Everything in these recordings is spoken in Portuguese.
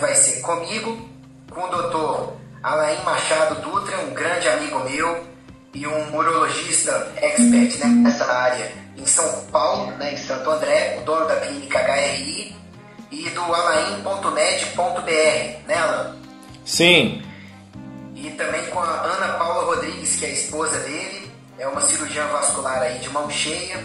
vai ser comigo, com o doutor Alain Machado Dutra, um grande amigo meu e um urologista expert, né, nessa área em São Paulo, né, em Santo André, o dono da clínica HRI, e do alain.med.br, né, Alan? Sim. E também com a Ana Paula Rodrigues, que é a esposa dele, é uma cirurgiã vascular aí de mão cheia,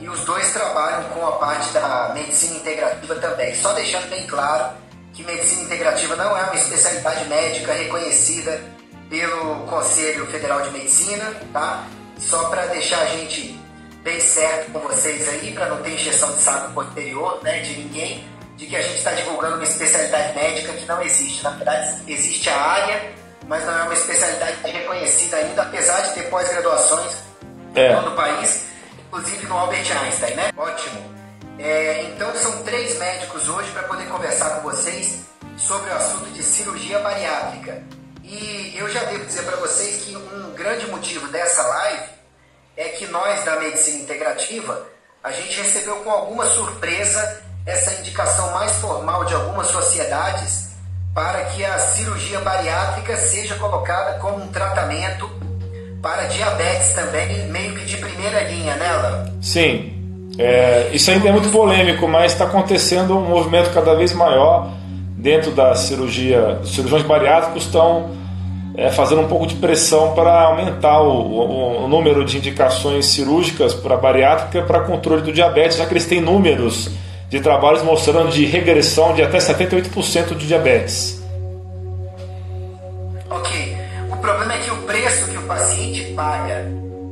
e os dois trabalham com a parte da medicina integrativa também. Só deixando bem claro que medicina integrativa não é uma especialidade médica reconhecida pelo Conselho Federal de Medicina, tá? Só para deixar a gente bem certo com vocês aí, para não ter encheção de saco posterior, né, de ninguém, de que a gente está divulgando uma especialidade médica que não existe. Na verdade, existe a área, mas não é uma especialidade reconhecida ainda, apesar de ter pós-graduações em todo o país, inclusive no Albert Einstein, né? Ótimo. Então, são 3 médicos hoje para poder conversar com vocês sobre o assunto de cirurgia bariátrica. E eu já devo dizer para vocês que um grande motivo dessa live é que nós, da medicina integrativa, a gente recebeu com alguma surpresa essa indicação mais formal de algumas sociedades para que a cirurgia bariátrica seja colocada como um tratamento para diabetes também, meio que de primeira linha, né, Alan? Sim. Isso ainda é muito polêmico, mas está acontecendo um movimento cada vez maior dentro da cirurgia. Os cirurgiões bariátricos estão fazendo um pouco de pressão para aumentar o número de indicações cirúrgicas para bariátrica para controle do diabetes, já que eles têm números de trabalhos mostrando de regressão de até 78% de diabetes. Ok. O problema é que o preço que o paciente paga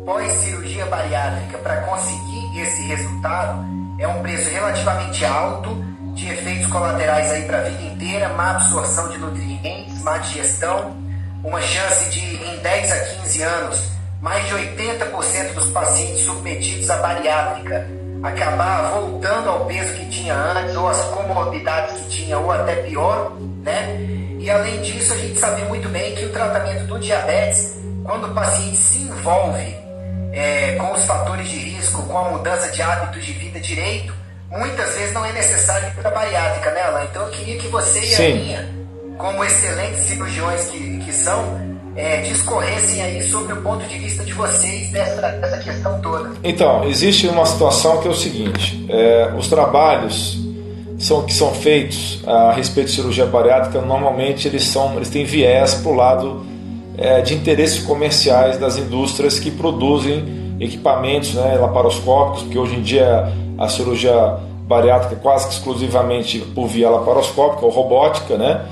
pós-cirurgia bariátrica para conseguir esse resultado é um preço relativamente alto, de efeitos colaterais aí para a vida inteira, má absorção de nutrientes, má digestão, uma chance de, em 10 a 15 anos, mais de 80% dos pacientes submetidos à bariátrica acabar voltando ao peso que tinha antes, ou as comorbidades que tinha, ou até pior, né? E além disso, a gente sabe muito bem que o tratamento do diabetes, quando o paciente se envolve com os fatores de risco, com a mudança de hábitos de vida direito, muitas vezes não é necessário para a bariátrica, né, Alan? Então eu queria que você e a minha, como excelentes cirurgiões que são, discorressem aí sobre o ponto de vista de vocês dessa questão toda. Então, existe uma situação que é o seguinte: os trabalhos que são feitos a respeito de cirurgia bariátrica, normalmente eles têm viés para o lado de interesses comerciais das indústrias que produzem equipamentos, né, laparoscópicos, porque hoje em dia a cirurgia bariátrica é quase que exclusivamente por via laparoscópica ou robótica, né?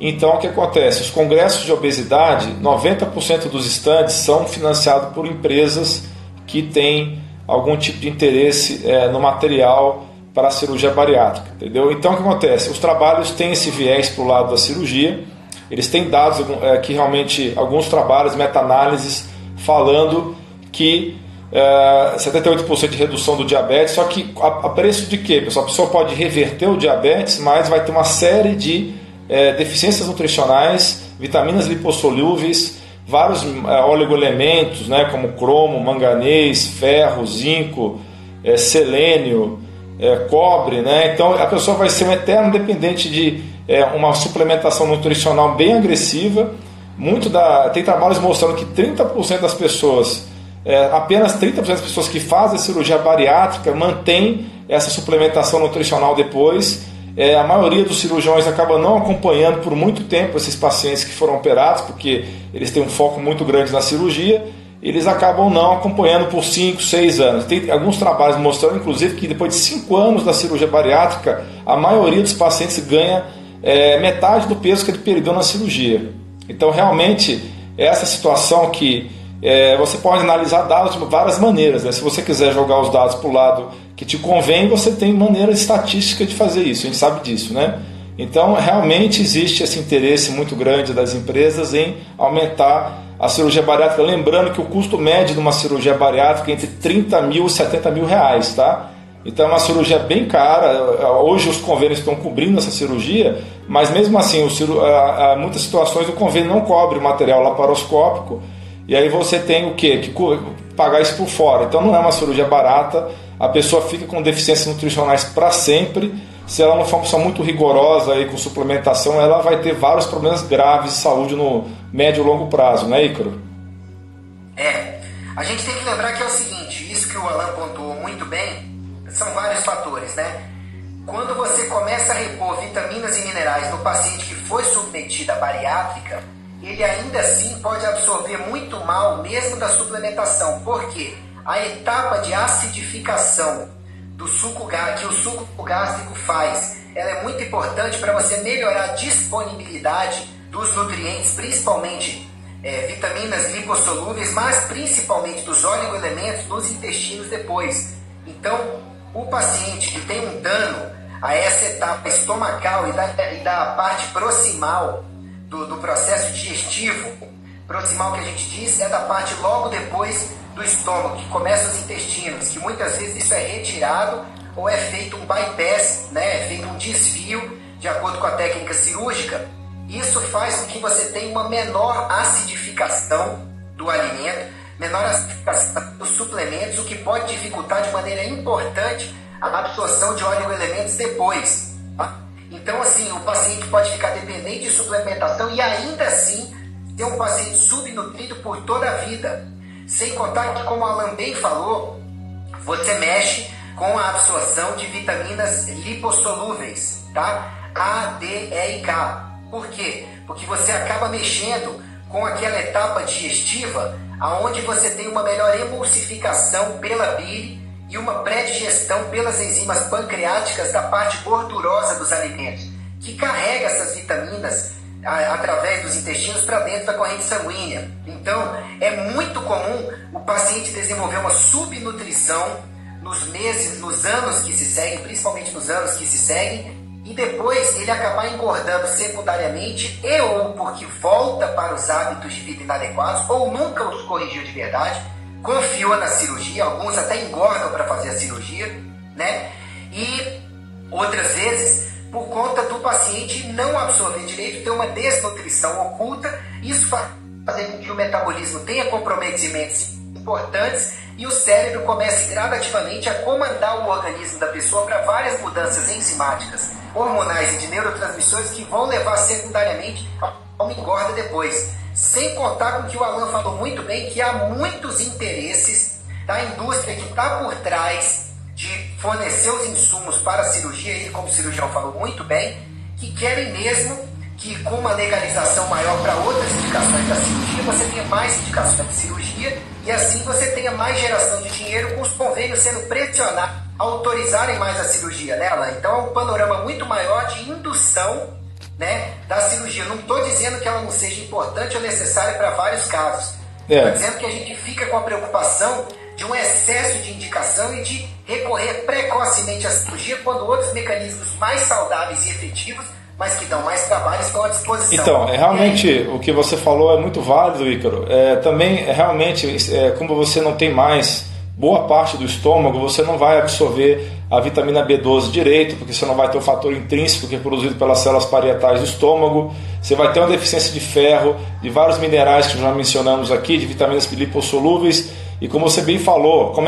Então, o que acontece? Os congressos de obesidade, 90% dos estandes são financiados por empresas que têm algum tipo de interesse no material para a cirurgia bariátrica, entendeu? Então, o que acontece? Os trabalhos têm esse viés para o lado da cirurgia, eles têm dados que realmente, alguns trabalhos, meta-análises, falando que 78% de redução do diabetes, só que a preço de quê, pessoal? A pessoa pode reverter o diabetes, mas vai ter uma série de deficiências nutricionais, vitaminas lipossolúveis, vários oligoelementos, né, como cromo, manganês, ferro, zinco, selênio, cobre, né? Então a pessoa vai ser um eterno dependente de uma suplementação nutricional bem agressiva. Tem trabalhos mostrando que 30% das pessoas, apenas 30% das pessoas que fazem cirurgia bariátrica mantém essa suplementação nutricional depois. A maioria dos cirurgiões acaba não acompanhando por muito tempo esses pacientes que foram operados, porque eles têm um foco muito grande na cirurgia, eles acabam não acompanhando por 5, 6 anos. Tem alguns trabalhos mostrando, inclusive, que depois de 5 anos da cirurgia bariátrica, a maioria dos pacientes ganha metade do peso que ele perdeu na cirurgia. Então, realmente, essa situação que você pode analisar dados de várias maneiras, né? Se você quiser jogar os dados para o lado que te convém, você tem maneira estatística de fazer isso, a gente sabe disso, né? Então, realmente existe esse interesse muito grande das empresas em aumentar a cirurgia bariátrica, lembrando que o custo médio de uma cirurgia bariátrica é entre 30 mil e 70 mil reais, tá? Então é uma cirurgia bem cara. Hoje os convênios estão cobrindo essa cirurgia, mas mesmo assim, muitas situações o convênio não cobre o material laparoscópico, e aí você tem o quê? Que pagar isso por fora. Então não é uma cirurgia barata, a pessoa fica com deficiências nutricionais para sempre, se ela não for uma pessoa muito rigorosa aí com suplementação, ela vai ter vários problemas graves de saúde no médio e longo prazo, né, Ícaro? A gente tem que lembrar que é o seguinte, isso que o Alan pontuou muito bem, são vários fatores, né? Quando você começa a repor vitaminas e minerais no paciente que foi submetido à bariátrica, ele ainda assim pode absorver muito mal mesmo da suplementação. Por quê? A etapa de acidificação do suco que o suco gástrico faz, ela é muito importante para você melhorar a disponibilidade dos nutrientes, principalmente vitaminas lipossolúveis, mas principalmente dos oligoelementos nos intestinos depois. Então, o paciente que tem um dano a essa etapa estomacal e da parte proximal do processo digestivo, proximal que a gente diz é da parte logo depois do estômago, que começa os intestinos, que muitas vezes isso é retirado ou é feito um bypass, né? É feito um desvio de acordo com a técnica cirúrgica. Isso faz com que você tenha uma menor acidificação do alimento, menor acidificação dos suplementos, o que pode dificultar de maneira importante a absorção de oligoelementos depois. Tá? Então, assim, o paciente pode ficar dependente de suplementação e ainda assim ser um paciente subnutrido por toda a vida. Sem contar que, como a Alan bem falou, você mexe com a absorção de vitaminas lipossolúveis, tá? A, D, E e K. Por quê? Porque você acaba mexendo com aquela etapa digestiva onde você tem uma melhor emulsificação pela bile e uma pré-digestão pelas enzimas pancreáticas da parte gordurosa dos alimentos, que carrega essas vitaminas através dos intestinos para dentro da corrente sanguínea. Então, é muito comum o paciente desenvolver uma subnutrição nos meses, nos anos que se seguem, principalmente nos anos que se seguem, e depois ele acabar engordando secundariamente ou porque volta para os hábitos de vida inadequados ou nunca os corrigiu de verdade, confiou na cirurgia, alguns até engordam para fazer a cirurgia, né? E outras vezes, por conta do paciente não absorver direito, ter uma desnutrição oculta, isso faz com que o metabolismo tenha comprometimentos importantes e o cérebro comece gradativamente a comandar o organismo da pessoa para várias mudanças enzimáticas, hormonais e de neurotransmissores que vão levar secundariamente a uma engorda depois. Sem contar com o que o Alan falou muito bem, que há muitos interesses da indústria que está por trás de fornecer os insumos para a cirurgia, ele como cirurgião falou muito bem, que querem mesmo que com uma legalização maior para outras indicações da cirurgia, você tenha mais indicações de cirurgia e assim você tenha mais geração de dinheiro com os convênios sendo pressionados a autorizarem mais a cirurgia, né, Alan? Então é um panorama muito maior de indução, né, da cirurgia. Não estou dizendo que ela não seja importante ou necessária para vários casos. Estou dizendo que a gente fica com a preocupação de um excesso de indicação e de recorrer precocemente à cirurgia quando outros mecanismos mais saudáveis e efetivos, mas que dão mais trabalho, estão à disposição. Então, realmente o que você falou é muito válido, Ícaro. Também, realmente, como você não tem mais boa parte do estômago, você não vai absorver a vitamina B12 direito, porque você não vai ter o fator intrínseco que é produzido pelas células parietais do estômago, você vai ter uma deficiência de ferro, de vários minerais que já mencionamos aqui, de vitaminas lipossolúveis, e como você bem falou, como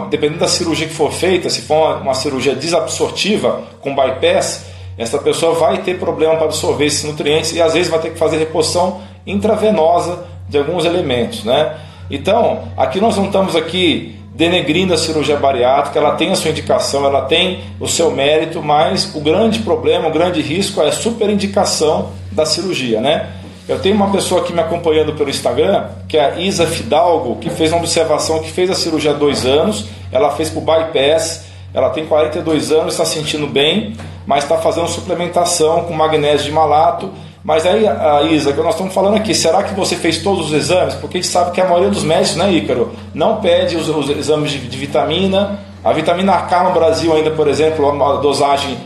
dependendo da cirurgia que for feita, se for uma cirurgia desabsortiva, com bypass, essa pessoa vai ter problema para absorver esses nutrientes e às vezes vai ter que fazer reposição intravenosa de alguns elementos, né? Então, aqui nós não estamos aqui denegrindo a cirurgia bariátrica, ela tem a sua indicação, ela tem o seu mérito, mas o grande problema, o grande risco é a superindicação da cirurgia, né? Eu tenho uma pessoa aqui me acompanhando pelo Instagram, que é a Isa Fidalgo, que fez uma observação, que fez a cirurgia há 2 anos, ela fez por bypass, ela tem 42 anos, está se sentindo bem, mas está fazendo suplementação com magnésio de malato. Mas aí, Isa, que nós estamos falando aqui, será que você fez todos os exames? Porque a gente sabe que a maioria dos médicos, né, Ícaro, não pede os exames de vitamina. A vitamina K no Brasil ainda, por exemplo, a dosagem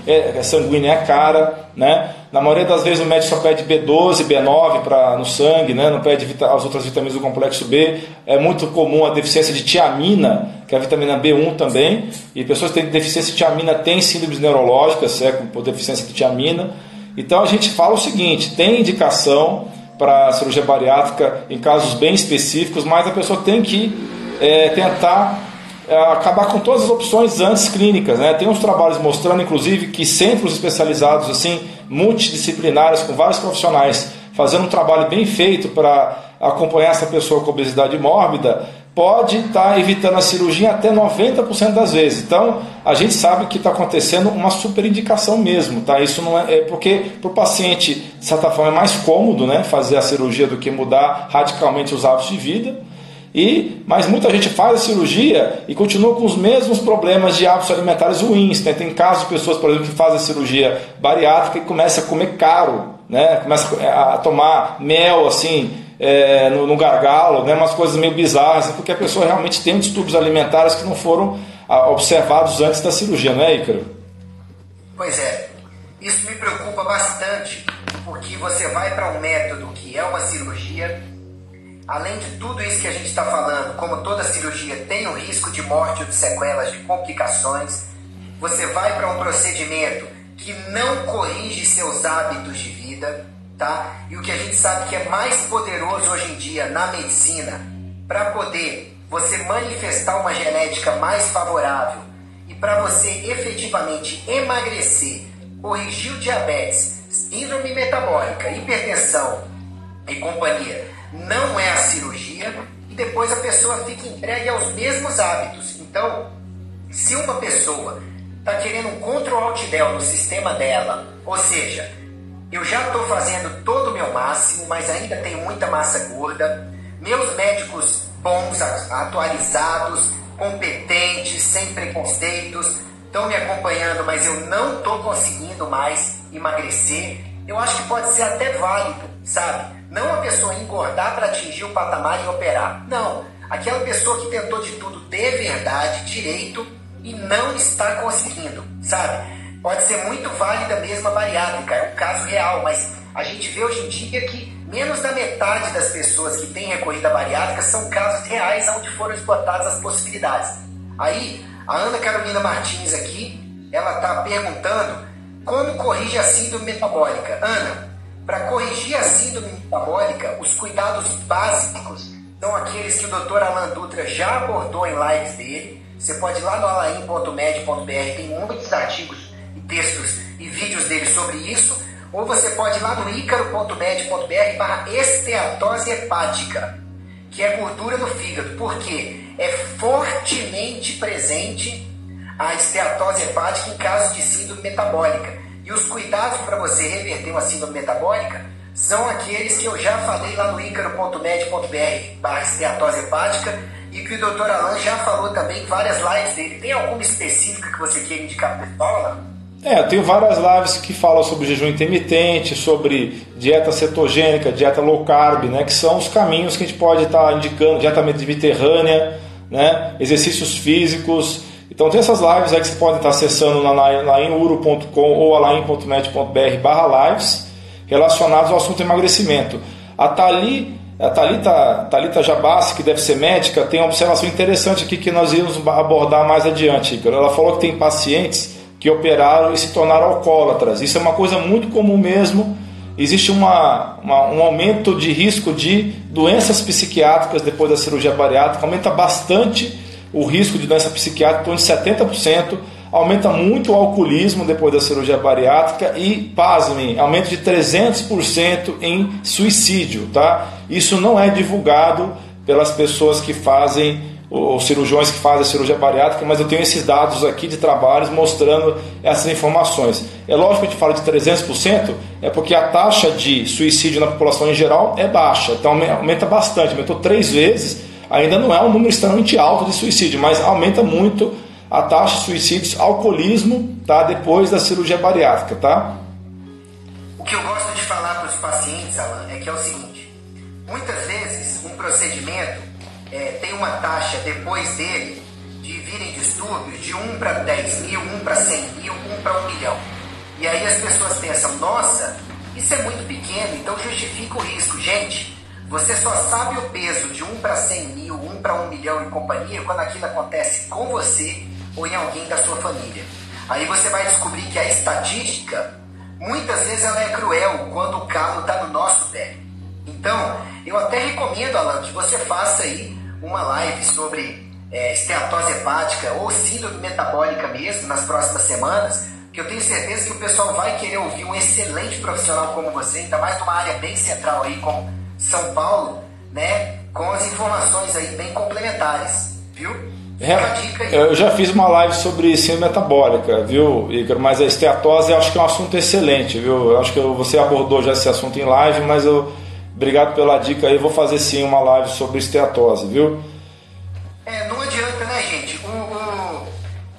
sanguínea é cara, né? Na maioria das vezes o médico só pede B12, B9 no sangue, né? Não pede as outras vitaminas do complexo B. É muito comum a deficiência de tiamina, que é a vitamina B1 também, e pessoas que têm deficiência de tiamina têm síndromes neurológicas, com deficiência de tiamina. Então a gente fala o seguinte, tem indicação para cirurgia bariátrica em casos bem específicos, mas a pessoa tem que tentar acabar com todas as opções antes clínicas, né? Tem uns trabalhos mostrando, inclusive, que centros especializados, assim, multidisciplinares, com vários profissionais, fazendo um trabalho bem feito para acompanhar essa pessoa com obesidade mórbida, pode estar evitando a cirurgia até 90% das vezes. Então, a gente sabe que está acontecendo uma superindicação mesmo, tá? Isso não é porque para o paciente, de certa forma, é mais cômodo, né, fazer a cirurgia do que mudar radicalmente os hábitos de vida. Mas muita gente faz a cirurgia e continua com os mesmos problemas de hábitos alimentares ruins, né? Tem casos de pessoas, por exemplo, que fazem a cirurgia bariátrica e começam a comer caro, né? Começa a tomar mel assim, no gargalo, né? Umas coisas meio bizarras, porque a pessoa realmente tem distúrbios alimentares que não foram observados antes da cirurgia, não é, Ícaro? Pois é, isso me preocupa bastante, porque você vai para um método que é uma cirurgia. Além de tudo isso que a gente está falando, como toda cirurgia tem um risco de morte ou de sequelas, de complicações, você vai para um procedimento que não corrige seus hábitos de vida, tá? E o que a gente sabe que é mais poderoso hoje em dia na medicina, para poder você manifestar uma genética mais favorável e para você efetivamente emagrecer, corrigir o diabetes, síndrome metabólica, hipertensão e companhia, não é a cirurgia, e depois a pessoa fica entregue aos mesmos hábitos. Então, se uma pessoa está querendo um Ctrl-Alt-Del no sistema dela, ou seja, eu já estou fazendo todo o meu máximo, mas ainda tenho muita massa gorda, meus médicos bons, atualizados, competentes, sem preconceitos, estão me acompanhando, mas eu não estou conseguindo mais emagrecer, eu acho que pode ser até válido, sabe? Não a pessoa engordar para atingir o patamar e operar. Não. Aquela pessoa que tentou de tudo de verdade, direito, e não está conseguindo, sabe? Pode ser muito válida mesmo a bariátrica, é um caso real, mas a gente vê hoje em dia que menos da metade das pessoas que têm recorrido à bariátrica são casos reais onde foram esgotadas as possibilidades. Aí, a Ana Carolina Martins aqui, ela está perguntando como corrige a síndrome metabólica. Ana, para corrigir a síndrome metabólica, os cuidados básicos são aqueles que o Dr. Alan Dutra já abordou em lives dele. Você pode ir lá no alain.med.br, tem muitos artigos e textos e vídeos dele sobre isso. Ou você pode ir lá no icaro.med.br/esteatose hepática, que é gordura no fígado, porque é fortemente presente a esteatose hepática em caso de síndrome metabólica. E os cuidados para você reverter uma síndrome metabólica são aqueles que eu já falei lá no icaro.med.br/esteatose hepática e que o Dr. Alan já falou também em várias lives dele. Tem alguma específica que você queira indicar para o pessoal, Alan? Eu tenho várias lives que falam sobre jejum intermitente, sobre dieta cetogênica, dieta low carb, né, que são os caminhos que a gente pode estar indicando, dieta mediterrânea, né, exercícios físicos. Então tem essas lives aí que você pode estar acessando na alainuro.com ou alain.med.br/lives relacionados ao assunto emagrecimento. A Thalita Jabassi, que deve ser médica, tem uma observação interessante aqui que nós íamos abordar mais adiante. Ela falou que tem pacientes que operaram e se tornaram alcoólatras. Isso é uma coisa muito comum mesmo. Existe um aumento de risco de doenças psiquiátricas depois da cirurgia bariátrica, aumenta bastante o risco de doença psiquiátrica, em torno de 70%, aumenta muito o alcoolismo depois da cirurgia bariátrica e, pasmem, aumento de 300% em suicídio, tá? Isso não é divulgado pelas pessoas que fazem, os cirurgiões que fazem a cirurgia bariátrica, mas eu tenho esses dados aqui de trabalhos mostrando essas informações. É lógico que a gente fala de 300%, é porque a taxa de suicídio na população em geral é baixa, então aumenta bastante, aumentou 3 vezes. Ainda não é um número extremamente alto de suicídio, mas aumenta muito a taxa de suicídios, alcoolismo, tá, depois da cirurgia bariátrica, tá? O que eu gosto de falar para os pacientes, Alan, é que é o seguinte: muitas vezes um procedimento tem uma taxa depois dele de virem distúrbios de 1 para 10 mil, 1 para 100 mil, 1 para 1 milhão. E aí as pessoas pensam, nossa, isso é muito pequeno, então justifica o risco. Gente, você só sabe o peso de 1 para 100 mil, 1 para 1 milhão em companhia quando aquilo acontece com você ou em alguém da sua família. Aí você vai descobrir que a estatística, muitas vezes ela é cruel quando o calo está no nosso pé. Então, eu até recomendo, Alan, que você faça aí uma live sobre esteatose hepática ou síndrome metabólica mesmo nas próximas semanas, que eu tenho certeza que o pessoal vai querer ouvir um excelente profissional como você, ainda mais numa área bem central aí como São Paulo, né, com as informações aí bem complementares, viu? Fica a dica aí. Eu já fiz uma live sobre síndrome metabólica, viu, Ícaro? Mas a esteatose eu acho que é um assunto excelente, viu? Eu acho que você abordou já esse assunto em live, mas obrigado pela dica aí, eu vou fazer sim uma live sobre esteatose, viu? Não adianta, né, gente?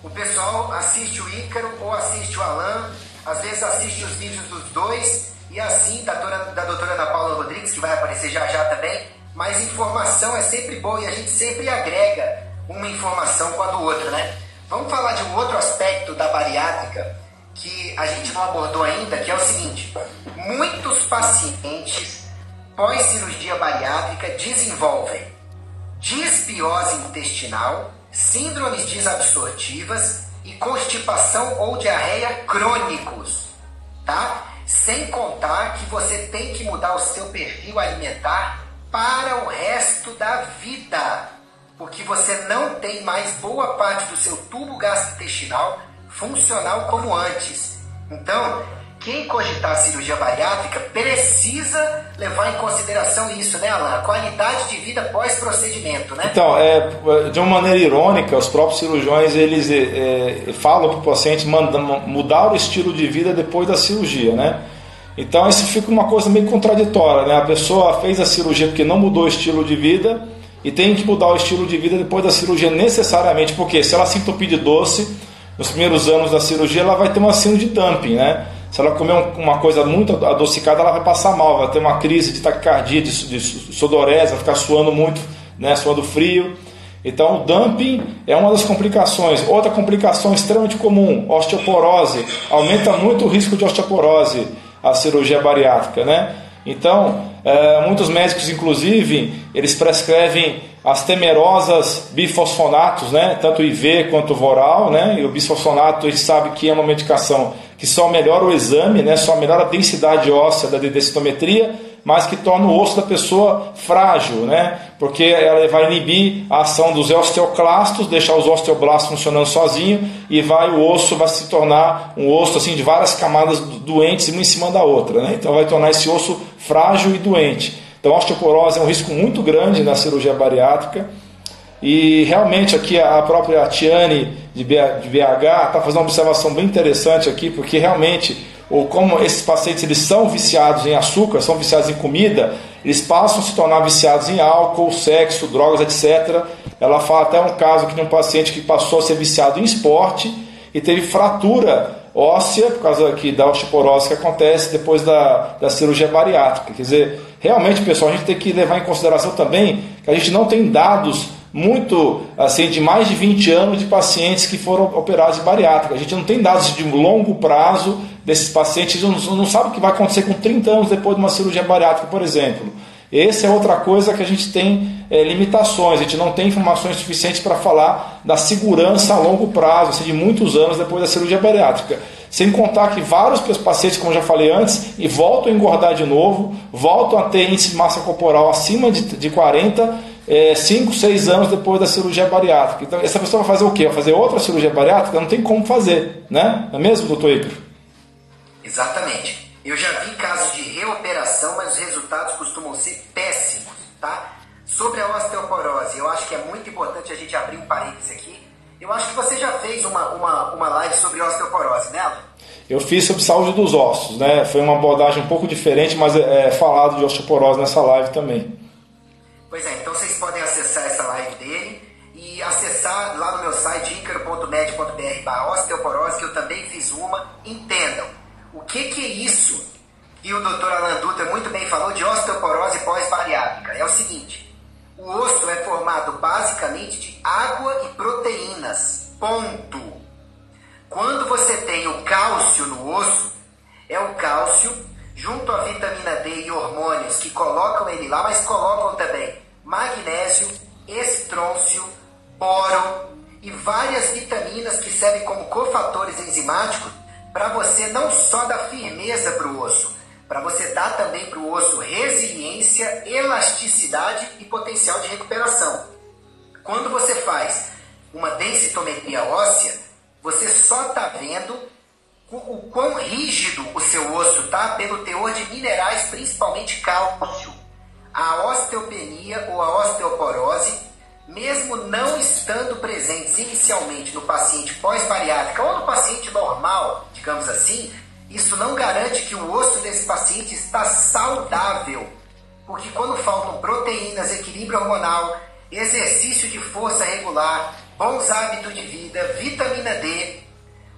O pessoal assiste o Ícaro ou assiste o Alan, às vezes assiste os vídeos dos dois, e assim da doutora Ana Paula Rodrigues, que vai aparecer já já também, mas informação é sempre boa e a gente sempre agrega uma informação com a do outro, né? Vamos falar de um outro aspecto da bariátrica que a gente não abordou ainda, que é o seguinte: muitos pacientes pós-cirurgia bariátrica desenvolvem disbiose intestinal, síndromes desabsortivas e constipação ou diarreia crônicos, tá? Sem contar que você tem que mudar o seu perfil alimentar para o resto da vida, porque você não tem mais boa parte do seu tubo gastrointestinal funcional como antes. Então, quem cogitar a cirurgia bariátrica precisa levar em consideração isso, né, Alan? A qualidade de vida pós-procedimento, né? Então, de uma maneira irônica, os próprios cirurgiões, eles falam para o paciente mudar o estilo de vida depois da cirurgia, né? Então, isso fica uma coisa meio contraditória, né? A pessoa fez a cirurgia porque não mudou o estilo de vida e tem que mudar o estilo de vida depois da cirurgia necessariamente, porque se ela se entupir de doce, nos primeiros anos da cirurgia, ela vai ter uma síndrome de dumping, né? Se ela comer uma coisa muito adocicada, ela vai passar mal, vai ter uma crise de taquicardia, de sudorese, vai ficar suando muito, né, suando frio. Então, o dumping é uma das complicações. Outra complicação extremamente comum, osteoporose. Aumenta muito o risco de osteoporose a cirurgia bariátrica, né? Então, muitos médicos, inclusive, eles prescrevem as temerosas bifosfonatos, né? Tanto o IV quanto o Voral, né? E o bisfosfonato, a gente sabe que é uma medicação que só melhora o exame, né? Só melhora a densidade óssea da densitometria, mas que torna o osso da pessoa frágil, né? Porque ela vai inibir a ação dos osteoclastos, deixar os osteoblastos funcionando sozinho, e o osso vai se tornar um osso assim, de várias camadas doentes, uma em cima da outra, né? Então vai tornar esse osso frágil e doente. Então a osteoporose é um risco muito grande na cirurgia bariátrica. E realmente aqui a própria Tiane de BH está fazendo uma observação bem interessante aqui, porque realmente, ou como esses pacientes eles são viciados em açúcar, são viciados em comida, eles passam a se tornar viciados em álcool, sexo, drogas, etc. Ela fala até um caso aqui de um paciente que passou a ser viciado em esporte e teve fratura óssea por causa aqui da osteoporose que acontece depois da cirurgia bariátrica. Quer dizer, realmente, pessoal, a gente tem que levar em consideração também que a gente não tem dados muito, assim, de mais de 20 anos de pacientes que foram operados de bariátrica. A gente não tem dados de longo prazo desses pacientes, não sabe o que vai acontecer com 30 anos depois de uma cirurgia bariátrica, por exemplo. Essa é outra coisa que a gente tem limitações, a gente não tem informações suficientes para falar da segurança a longo prazo, assim, de muitos anos depois da cirurgia bariátrica. Sem contar que vários pacientes, como eu já falei antes, e voltam a engordar de novo, voltam a ter índice de massa corporal acima de 40, 5, 6 anos depois da cirurgia bariátrica. Então, essa pessoa vai fazer o quê? Vai fazer outra cirurgia bariátrica? Não tem como fazer, né? Não é mesmo, doutor Ícaro? Exatamente. Eu já vi casos de reoperação, mas os resultados costumam ser péssimos, tá? Sobre a osteoporose, eu acho que é muito importante a gente abrir um parênteses aqui. Eu acho que você já fez uma live sobre osteoporose, né, Alan? Eu fiz sobre saúde dos ossos, né? Foi uma abordagem um pouco diferente, mas é falado de osteoporose nessa live também. Pois é, então vocês podem acessar essa live dele e acessar lá no meu site icaro.med.br/osteoporose, que eu também fiz uma. Entendam o que é isso que o Dr. Alan Dutra muito bem falou de osteoporose pós-bariátrica. É o seguinte: o osso é formado basicamente de água e proteínas, ponto. Quando você tem o cálcio no osso, é o cálcio junto à vitamina D e hormônios que colocam ele lá, mas colocam também magnésio, estrôncio, boro e várias vitaminas que servem como cofatores enzimáticos para você não só dar firmeza para o osso, para você dar também para o osso resiliência, elasticidade e potencial de recuperação. Quando você faz uma densitometria óssea, você só está vendo o quão rígido o seu osso está pelo teor de minerais, principalmente cálcio. A osteopenia ou a osteoporose, mesmo não estando presentes inicialmente no paciente pós-bariátrica ou no paciente normal, digamos assim, isso não garante que o osso desse paciente está saudável, porque quando faltam proteínas, equilíbrio hormonal, exercício de força regular, bons hábitos de vida, vitamina D,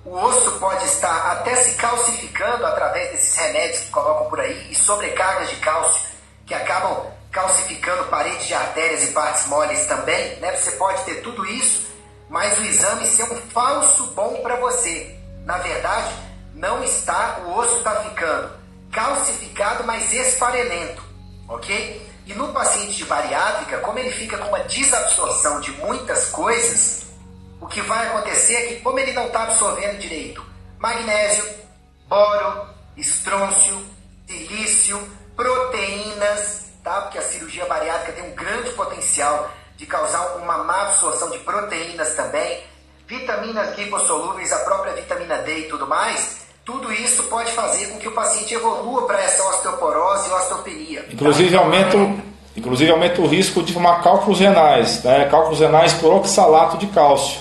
o osso pode estar até se calcificando através desses remédios que colocam por aí e sobrecargas de cálcio que acabam calcificando paredes de artérias e partes moles também, né? Você pode ter tudo isso, mas o exame ser um falso bom para você. Na verdade, não está, o osso está ficando calcificado, mas esfarelento, ok? E no paciente de bariátrica, como ele fica com uma desabsorção de muitas coisas, o que vai acontecer é que, como ele não está absorvendo direito magnésio, boro, estrôncio, silício, proteínas, tá? Porque a cirurgia bariátrica tem um grande potencial de causar uma má absorção de proteínas também, vitaminas lipossolúveis, a própria vitamina D e tudo mais, tudo isso pode fazer com que o paciente evolua para essa osteoporose e osteopenia. Inclusive aumenta o risco de formar cálculos renais, né? Cálculos renais por oxalato de cálcio.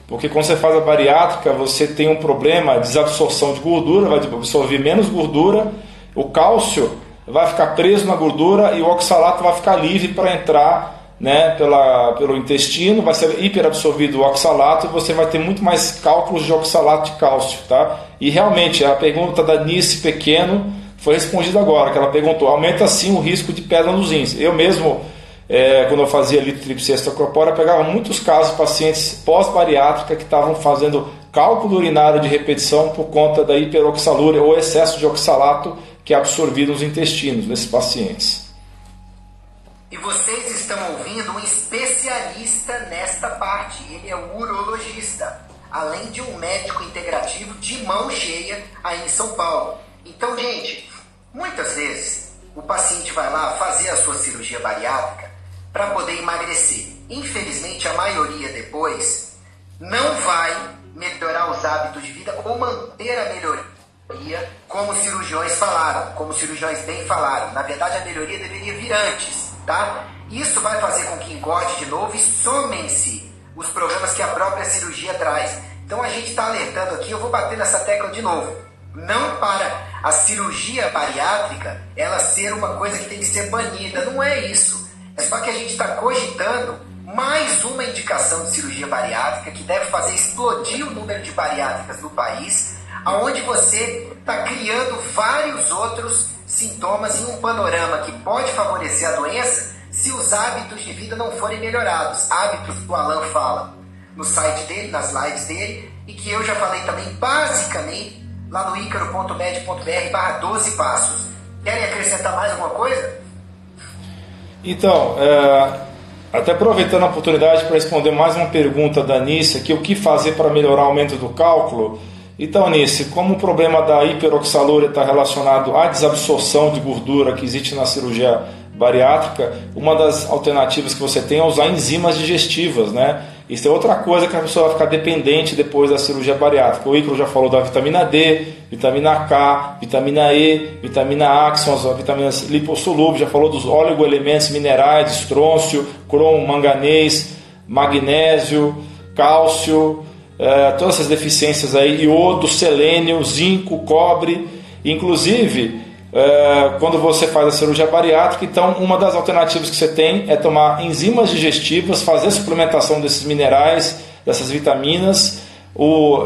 Porque quando você faz a bariátrica, você tem um problema de desabsorção de gordura, vai absorver menos gordura, o cálcio vai ficar preso na gordura e o oxalato vai ficar livre para entrar, né, pelo intestino, vai ser hiperabsorvido o oxalato e você vai ter muito mais cálculos de oxalato de cálcio, tá? E realmente a pergunta da Nice Pequeno foi respondida agora, que ela perguntou, aumenta sim o risco de pedra nos rins. Eu mesmo, quando eu fazia litotrípse extracorpórea, pegava muitos casos de pacientes pós-bariátrica que estavam fazendo cálculo urinário de repetição por conta da hiperoxalúria ou excesso de oxalato que é absorvido nos intestinos desses pacientes. E vocês estão ouvindo um especialista nesta parte, ele é um urologista, além de um médico integrativo de mão cheia aí em São Paulo. Então, gente, muitas vezes o paciente vai lá fazer a sua cirurgia bariátrica para poder emagrecer. Infelizmente, a maioria depois não vai melhorar os hábitos de vida ou manter a melhoria como os cirurgiões falaram, como os cirurgiões bem falaram. Na verdade, a melhoria deveria vir antes, tá? Isso vai fazer com que engorde de novo e somem-se os problemas que a própria cirurgia traz. Então, a gente está alertando aqui, eu vou bater nessa tecla de novo. Não para a cirurgia bariátrica ela ser uma coisa que tem que ser banida, não é isso. É só que a gente está cogitando mais uma indicação de cirurgia bariátrica que deve fazer explodir o número de bariátricas no país, aonde você está criando vários outros sintomas em um panorama que pode favorecer a doença se os hábitos de vida não forem melhorados. Hábitos que o Alan fala no site dele, nas lives dele, e que eu já falei também basicamente lá no icaro.med.br/12 passos. Querem acrescentar mais alguma coisa? Então, até aproveitando a oportunidade para responder mais uma pergunta da Nice aqui, o que fazer para melhorar o aumento do cálculo? Então, Nice, como o problema da hiperoxalúria está relacionado à desabsorção de gordura que existe na cirurgia bariátrica, uma das alternativas que você tem é usar enzimas digestivas, né? Isso é outra coisa que a pessoa vai ficar dependente depois da cirurgia bariátrica. O Ícaro já falou da vitamina D, vitamina K, vitamina E, vitamina A, que são as vitaminas lipossolúveis, já falou dos oligoelementos minerais, estrôncio, cromo, manganês, magnésio, cálcio, todas essas deficiências aí, iodo, selênio, zinco, cobre, inclusive quando você faz a cirurgia bariátrica, então uma das alternativas que você tem é tomar enzimas digestivas, fazer a suplementação desses minerais, dessas vitaminas,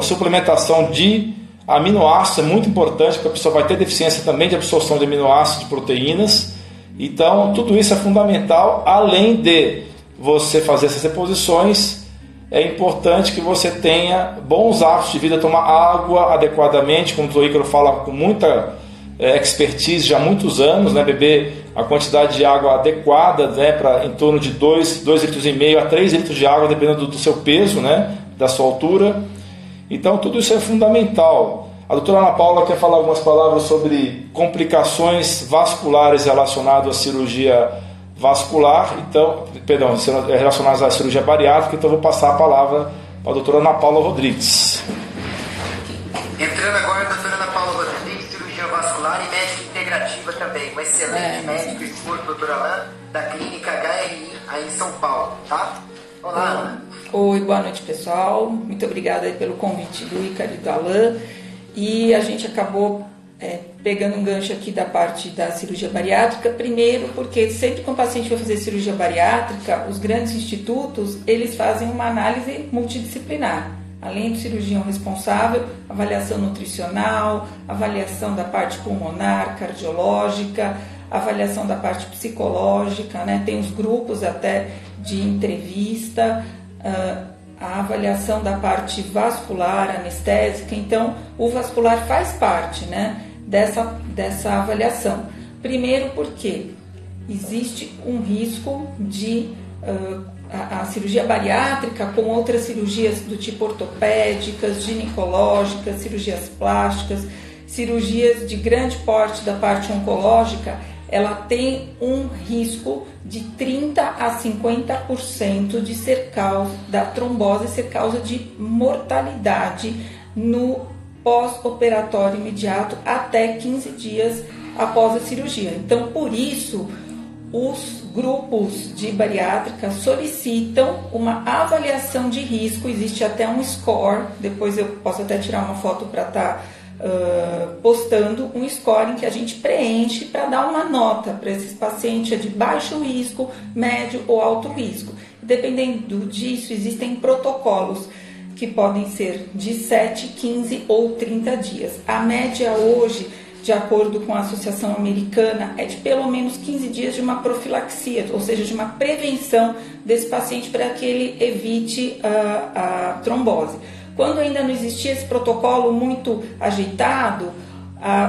suplementação de aminoácidos é muito importante, porque a pessoa vai ter deficiência também de absorção de aminoácidos, de proteínas, então tudo isso é fundamental. Além de você fazer essas reposições, é importante que você tenha bons hábitos de vida, tomar água adequadamente, como o Ícaro fala com muita expertise já há muitos anos, né? Beber a quantidade de água adequada, né? Para em torno de 2,5 litros a 3 litros de água, dependendo do seu peso, né? Da sua altura. Então tudo isso é fundamental. A doutora Ana Paula quer falar algumas palavras sobre complicações vasculares relacionadas à cirurgia vascular, então, perdão, relacionadas à cirurgia bariátrica, então eu vou passar a palavra para a doutora Ana Paula Rodrigues. Entrando agora a doutora Ana Paula Rodrigues, cirurgia vascular e médica integrativa também, um excelente médico e esposo, doutor Alain, da clínica HRI, aí em São Paulo, tá? Olá, Ana. Oi, boa noite, pessoal. Muito obrigada aí pelo convite do Ícaro e do Alain. E a gente acabou pegando um gancho aqui da parte da cirurgia bariátrica, primeiro porque sempre que um paciente vai fazer cirurgia bariátrica, os grandes institutos, eles fazem uma análise multidisciplinar. Além do cirurgião responsável, avaliação nutricional, avaliação da parte pulmonar, cardiológica, avaliação da parte psicológica, né? Tem os grupos até de entrevista, a avaliação da parte vascular, anestésica. Então, o vascular faz parte, né, dessa avaliação. Primeiro porque existe um risco de a cirurgia bariátrica com outras cirurgias do tipo ortopédicas, ginecológicas, cirurgias plásticas, cirurgias de grande porte da parte oncológica, ela tem um risco de 30 a 50% de ser causa da trombose, ser causa de mortalidade no pós-operatório imediato até 15 dias após a cirurgia. Então, por isso, os grupos de bariátrica solicitam uma avaliação de risco, existe até um score, depois eu posso até tirar uma foto para estar postando um score em que a gente preenche para dar uma nota para esses pacientes de baixo risco, médio ou alto risco. Dependendo disso, existem protocolos que podem ser de 7, 15 ou 30 dias. A média hoje, de acordo com a Associação Americana, é de pelo menos 15 dias de uma profilaxia, ou seja, de uma prevenção desse paciente para que ele evite a trombose. Quando ainda não existia esse protocolo muito ajeitado,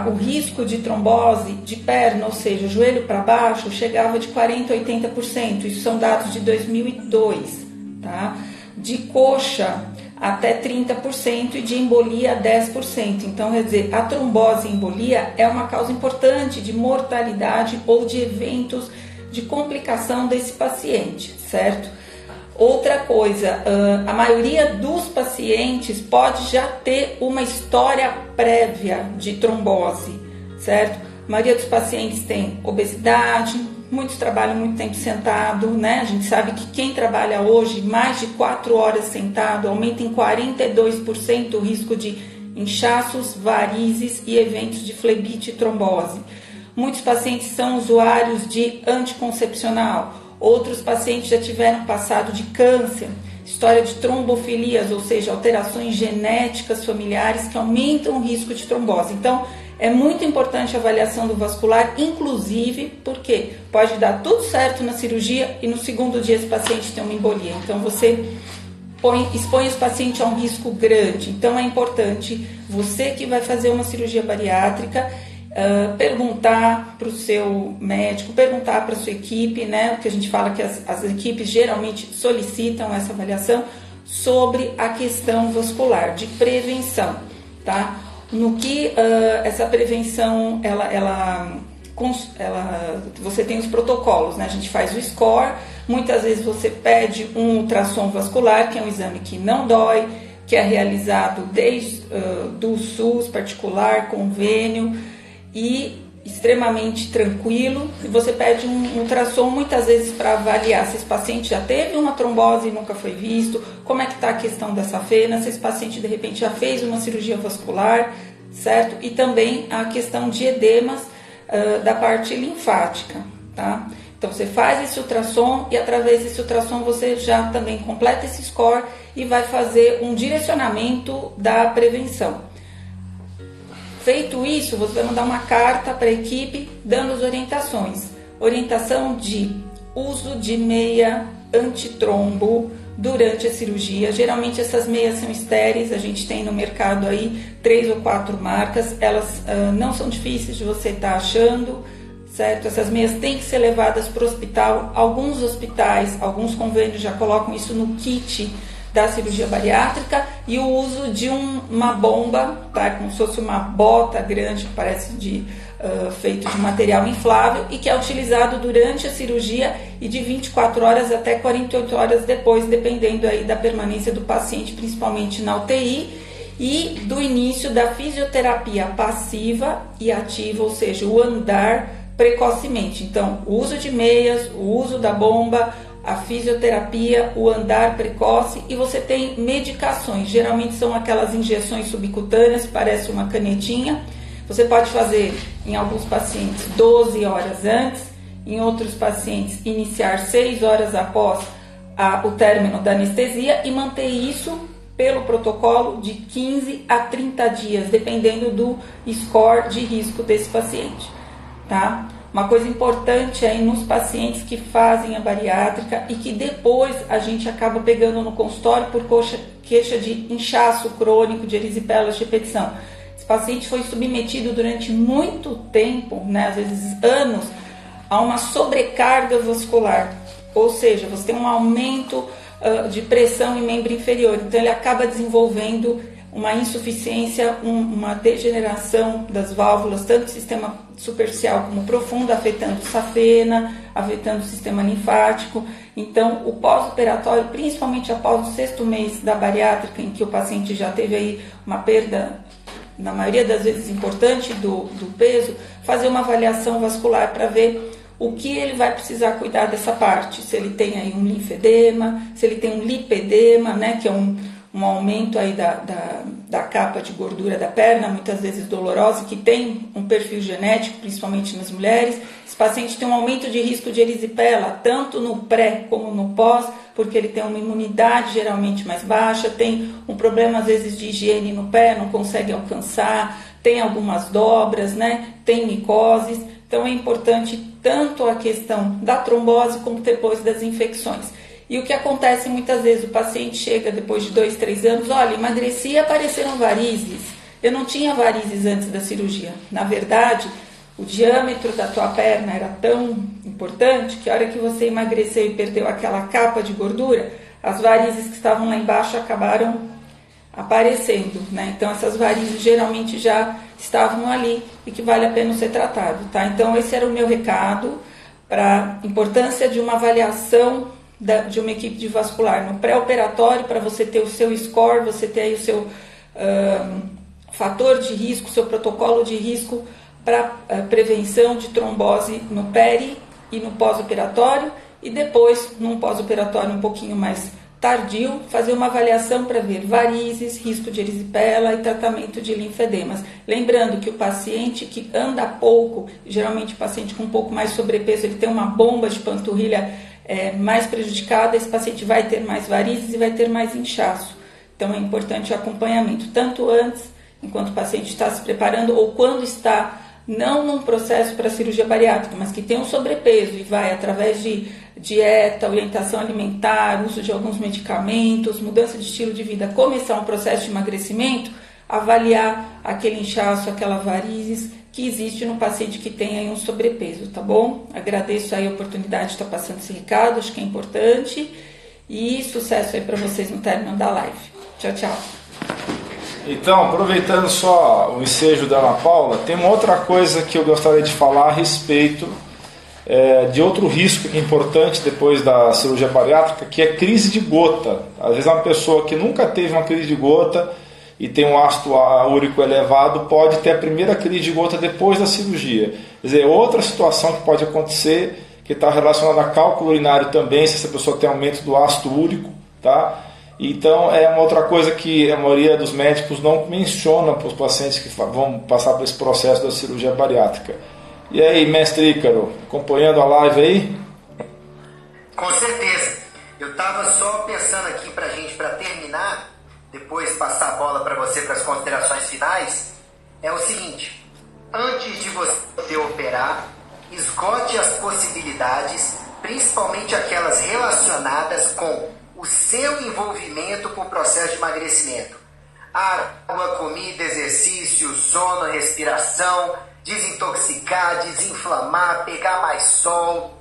o risco de trombose de perna, ou seja, joelho para baixo, chegava de 40% a 80%. Isso são dados de 2002. Tá? De coxa, até 30% e de embolia 10%. Então, quer dizer, a trombose e embolia é uma causa importante de mortalidade ou de eventos de complicação desse paciente, certo? Outra coisa, a maioria dos pacientes pode já ter uma história prévia de trombose, certo? A maioria dos pacientes tem obesidade, muitos trabalham muito tempo sentado, né? A gente sabe que quem trabalha hoje mais de 4 horas sentado aumenta em 42% o risco de inchaços, varizes e eventos de flebite e trombose. Muitos pacientes são usuários de anticoncepcional. Outros pacientes já tiveram passado de câncer, história de trombofilias, ou seja, alterações genéticas familiares que aumentam o risco de trombose. Então, é muito importante a avaliação do vascular, inclusive porque pode dar tudo certo na cirurgia e no segundo dia esse paciente tem uma embolia. Então, você expõe esse paciente a um risco grande. Então, é importante você que vai fazer uma cirurgia bariátrica, perguntar para o seu médico, perguntar para a sua equipe, né? Porque a gente fala que as equipes geralmente solicitam essa avaliação sobre a questão vascular, de prevenção, tá? No que essa prevenção, você tem os protocolos, né? A gente faz o score, muitas vezes você pede um ultrassom vascular, que é um exame que não dói, que é realizado desde do SUS, particular, convênio, e extremamente tranquilo. E você pede um ultrassom muitas vezes para avaliar se esse paciente já teve uma trombose e nunca foi visto, como é que está a questão dessa vena, se esse paciente de repente já fez uma cirurgia vascular, certo? E também a questão de edemas da parte linfática, tá? Então você faz esse ultrassom e através desse ultrassom você já também completa esse score e vai fazer um direcionamento da prevenção. Feito isso, você vai mandar uma carta para a equipe dando as orientações. Orientação de uso de meia antitrombo durante a cirurgia. Geralmente essas meias são estéreis, a gente tem no mercado aí 3 ou 4 marcas. Elas não são difíceis de você estar achando, certo? Essas meias têm que ser levadas para o hospital. Alguns hospitais, alguns convênios já colocam isso no kit da cirurgia bariátrica, e o uso de uma bomba, tá? Como se fosse uma bota grande, que parece de feito de material inflável e que é utilizado durante a cirurgia e de 24 horas até 48 horas depois, dependendo aí da permanência do paciente, principalmente na UTI, e do início da fisioterapia passiva e ativa, ou seja, o andar precocemente. Então, o uso de meias, o uso da bomba, a fisioterapia, o andar precoce, e você tem medicações, geralmente são aquelas injeções subcutâneas, parece uma canetinha. Você pode fazer em alguns pacientes 12 horas antes, em outros pacientes iniciar 6 horas após o término da anestesia e manter isso pelo protocolo de 15 a 30 dias, dependendo do score de risco desse paciente, tá? Uma coisa importante aí nos pacientes que fazem a bariátrica e que depois a gente acaba pegando no consultório por queixa de inchaço crônico, de erisipelas de repetição. Esse paciente foi submetido durante muito tempo, né, às vezes anos, a uma sobrecarga vascular, ou seja, você tem um aumento de pressão em membro inferior, então ele acaba desenvolvendo uma insuficiência, uma degeneração das válvulas, tanto do sistema superficial como profundo, afetando safena, afetando o sistema linfático. Então, o pós-operatório, principalmente após o 6º mês da bariátrica, em que o paciente já teve aí uma perda, na maioria das vezes importante, do peso, fazer uma avaliação vascular para ver o que ele vai precisar cuidar dessa parte, se ele tem aí um linfedema, se ele tem um lipedema, né, que é um aumento aí da capa de gordura da perna, muitas vezes dolorosa, que tem um perfil genético, principalmente nas mulheres. Esse paciente tem um aumento de risco de erisipela, tanto no pré como no pós, porque ele tem uma imunidade geralmente mais baixa, tem um problema às vezes de higiene no pé, não consegue alcançar, tem algumas dobras, né? Tem micoses. Então é importante tanto a questão da trombose como depois das infecções. E o que acontece muitas vezes, o paciente chega depois de 2, 3 anos, olha, emagreci e apareceram varizes. Eu não tinha varizes antes da cirurgia. Na verdade, o diâmetro da tua perna era tão importante que a hora que você emagreceu e perdeu aquela capa de gordura, as varizes que estavam lá embaixo acabaram aparecendo, né? Então essas varizes geralmente já estavam ali e que vale a pena ser tratado, tá? Então esse era o meu recado para a importância de uma avaliação de uma equipe de vascular no pré-operatório, para você ter o seu score, você ter aí o seu fator de risco, seu protocolo de risco para prevenção de trombose no peri e no pós-operatório, e depois, num pós-operatório um pouquinho mais tardio, fazer uma avaliação para ver varizes, risco de erisipela e tratamento de linfedemas. Lembrando que o paciente que anda pouco, geralmente o paciente com um pouco mais sobrepeso, ele tem uma bomba de panturrilha mais prejudicada, esse paciente vai ter mais varizes e vai ter mais inchaço. Então é importante o acompanhamento, tanto antes, enquanto o paciente está se preparando, ou quando está não num processo para cirurgia bariátrica, mas que tem um sobrepeso e vai através de dieta, orientação alimentar, uso de alguns medicamentos, mudança de estilo de vida, começar um processo de emagrecimento, avaliar aquele inchaço, aquela varizes que existe no paciente que tem aí um sobrepeso, tá bom? Agradeço aí a oportunidade de estar passando esse recado, acho que é importante, e sucesso aí para vocês no término da live. Tchau, tchau. Então, aproveitando só o ensejo da Ana Paula, tem uma outra coisa que eu gostaria de falar a respeito de outro risco importante depois da cirurgia bariátrica, que é crise de gota. Às vezes uma pessoa que nunca teve uma crise de gota e tem um ácido úrico elevado pode ter a primeira crise de gota depois da cirurgia. Quer dizer, outra situação que pode acontecer, que está relacionada a cálculo urinário também, se essa pessoa tem aumento do ácido úrico, tá? Então é uma outra coisa que a maioria dos médicos não menciona para os pacientes que vão passar por esse processo da cirurgia bariátrica. E aí, mestre Ícaro, acompanhando a live aí? Com certeza. Eu estava só pensando aqui para terminar, depois passar a bola para você para as considerações finais, é o seguinte: antes de você operar, esgote as possibilidades, principalmente aquelas relacionadas com o seu envolvimento com o processo de emagrecimento. Água, comida, exercício, sono, respiração, desintoxicar, desinflamar, pegar mais sol,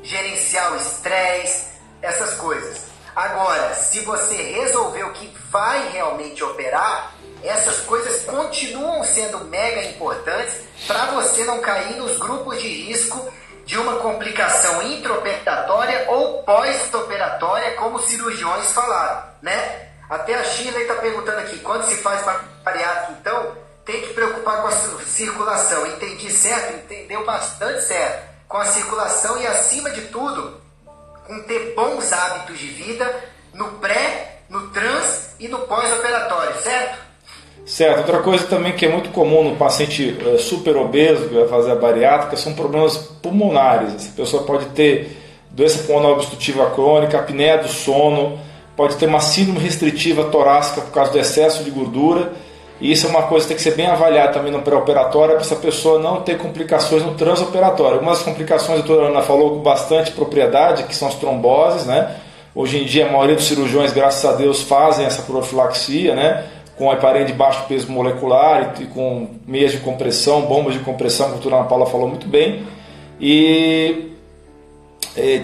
gerenciar o estresse, essas coisas. Agora, se você resolveu que vai realmente operar, essas coisas continuam sendo mega importantes para você não cair nos grupos de risco de uma complicação intraoperatória ou pós-operatória, como os cirurgiões falaram, né? Até a Shirley está perguntando aqui, quando se faz bariátrica, então, tem que preocupar com a circulação. Entendi certo? Entendeu bastante certo. Com a circulação e, acima de tudo, com ter bons hábitos de vida no pré, no trans e no pós-operatório, certo? Certo. Outra coisa também que é muito comum no paciente super obeso que vai fazer a bariátrica são problemas pulmonares. Essa pessoa pode ter doença pulmonar obstrutiva crônica, apneia do sono, pode ter uma síndrome restritiva torácica por causa do excesso de gordura. E isso é uma coisa que tem que ser bem avaliada também no pré-operatório para essa pessoa não ter complicações no transoperatório. Algumas complicações, a doutora Ana falou com bastante propriedade, que são as tromboses, né? Hoje em dia a maioria dos cirurgiões, graças a Deus, fazem essa profilaxia, né? Com heparin de baixo peso molecular e com meias de compressão, bombas de compressão, que a doutora Ana Paula falou muito bem. E